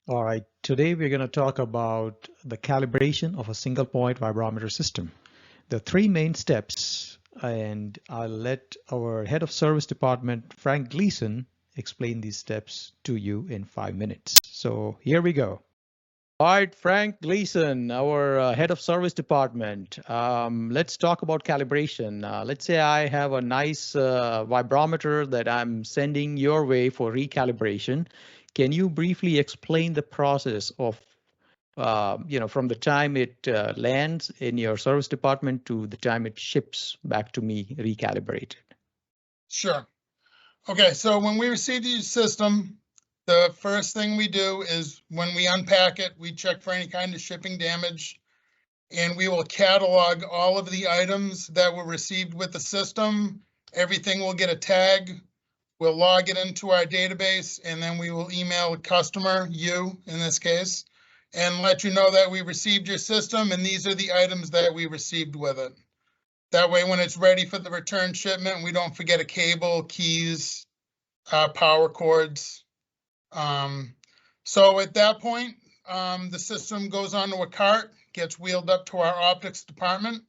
All right, today we're going to talk about the calibration of a single point vibrometer system. The three main steps, and I'll let our head of service department, Frank Gleason, explain these steps to you in 5 minutes. So here we go. All right, Frank Gleason, our head of service department. Let's talk about calibration. Let's say I have a nice vibrometer that I'm sending your way for recalibration. Can you briefly explain the process of, from the time it lands in your service department to the time it ships back to me recalibrated? Sure. Okay, so when we receive the system, the first thing we do is when we unpack it, we check for any kind of shipping damage, and we will catalog all of the items that were received with the system. Everything will get a tag. We'll log it into our database, and then we will email a customer, you in this case, and let you know that we received your system, and these are the items that we received with it. That way, when it's ready for the return shipment, we don't forget a cable, keys, power cords. So at that point, the system goes onto a cart, gets wheeled up to our optics department.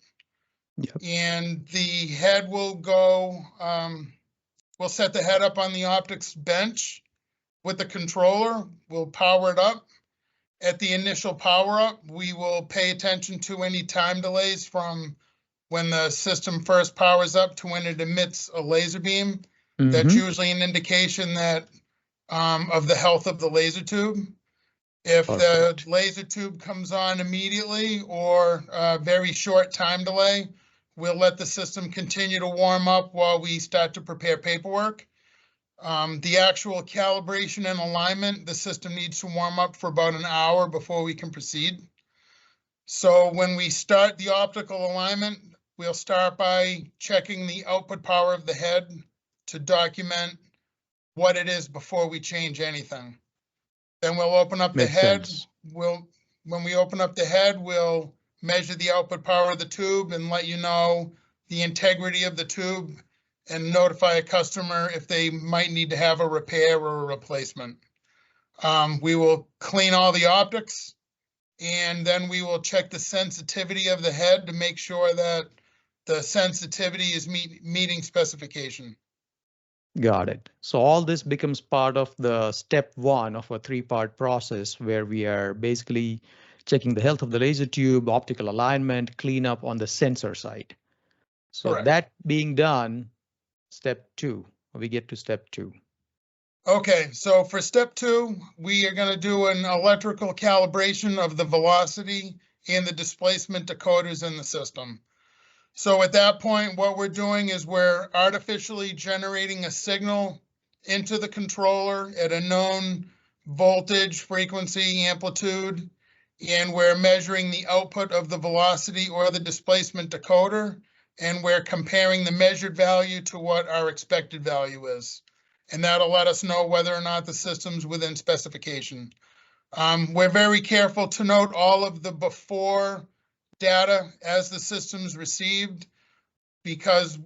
Yep. And the head will go, we'll set the head up on the optics bench with the controller. We'll power it up. At the initial power up, we will pay attention to any time delays from when the system first powers up to when it emits a laser beam. That's usually an indication that of the health of the laser tube. If the laser tube comes on immediately or a very short time delay, we'll let the system continue to warm up while we start to prepare paperwork. The actual calibration and alignment, the system needs to warm up for about an hour before we can proceed. So when we start the optical alignment, we'll start by checking the output power of the head to document what it is before we change anything. Then we'll open up the head. When we open up the head, we'll measure the output power of the tube and let you know the integrity of the tube and notify a customer if they might need to have a repair or a replacement. We will clean all the optics, and then we will check the sensitivity of the head to make sure that the sensitivity is meeting specification. Got it. So all this becomes part of the step one of a three-part process where we are basically checking the health of the laser tube, optical alignment, cleanup on the sensor side. So Correct. That being done, step two, we get to step two. Okay, so for step two, we are going to do an electrical calibration of the velocity and the displacement decoders in the system. So at that point, what we're doing is we're artificially generating a signal into the controller at a known voltage, frequency, amplitude, and we're measuring the output of the velocity or the displacement decoder, and we're comparing the measured value to what our expected value is. And that'll let us know whether or not the system's within specification. We're very careful to note all of the before data as the system's received, because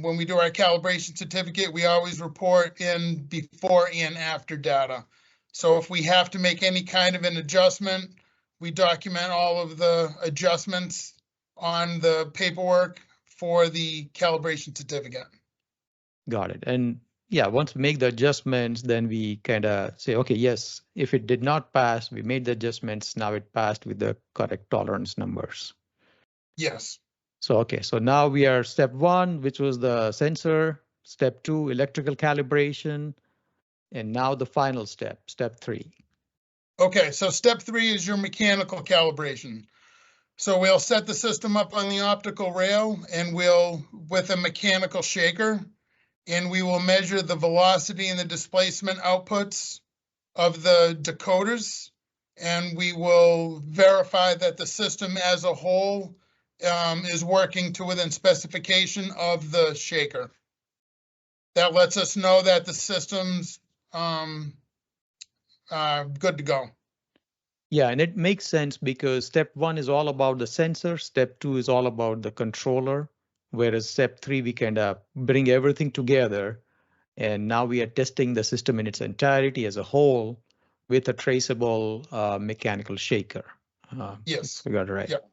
when we do our calibration certificate, we always report in before and after data. So if we have to make any kind of an adjustment, we document all of the adjustments on the paperwork for the calibration certificate. Got it. And yeah, once we make the adjustments, then we kind of say, okay, yes, if it did not pass, we made the adjustments, now it passed with the correct tolerance numbers. Yes. So, okay, so now we are step one, which was the sensor, step two, electrical calibration, and now the final step, step three. Okay, so step three is your mechanical calibration. So we'll set the system up on the optical rail and we'll, with a mechanical shaker, and we will measure the velocity and the displacement outputs of the decoders, and we will verify that the system as a whole is working to within specification of the shaker. That lets us know that the system's good to go. Yeah, and it makes sense because step one is all about the sensor, step two is all about the controller, whereas step three, we kind of bring everything together. And now we are testing the system in its entirety as a whole with a traceable mechanical shaker. Yes. You got it right. Yep.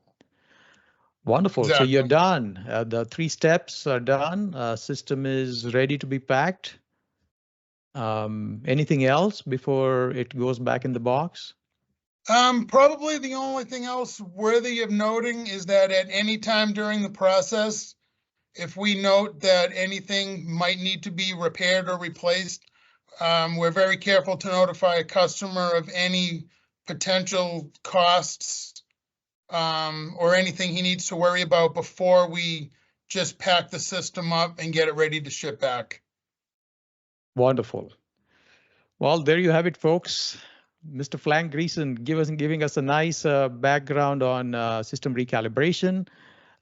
Wonderful. So Exactly. you're done. The 3 steps are done. System is ready to be packed. Anything else before it goes back in the box? Probably the only thing else worthy of noting is that at any time during the process, if we note that anything might need to be repaired or replaced, we're very careful to notify a customer of any potential costs or anything he needs to worry about before we just pack the system up and get it ready to ship back. Wonderful. Well, there you have it, folks. Mr. Frank Gleason giving us a nice background on system recalibration.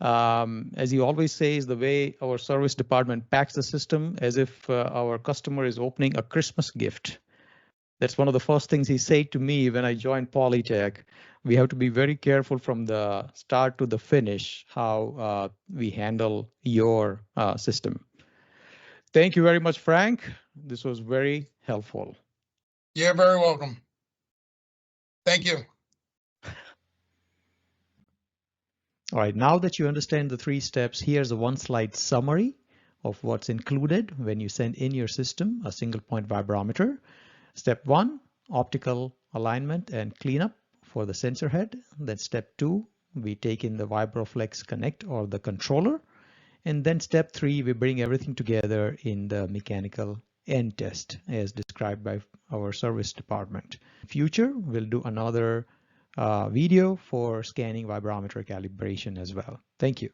As he always says, the way our service department packs the system as if our customer is opening a Christmas gift. That's one of the first things he said to me when I joined Polytech. We have to be very careful from the start to the finish how we handle your system. Thank you very much, Frank. This was very helpful. You're very welcome. Thank you. All right, now that you understand the 3 steps, here's a 1-slide summary of what's included when you send in your system a single point vibrometer. Step 1, optical alignment and cleanup for the sensor head. Then step 2, we take in the VibroFlex Connect or the controller. And then step 3, we bring everything together in the mechanical end test as described by our service department. In future, we'll do another video for scanning vibrometer calibration as well. Thank you.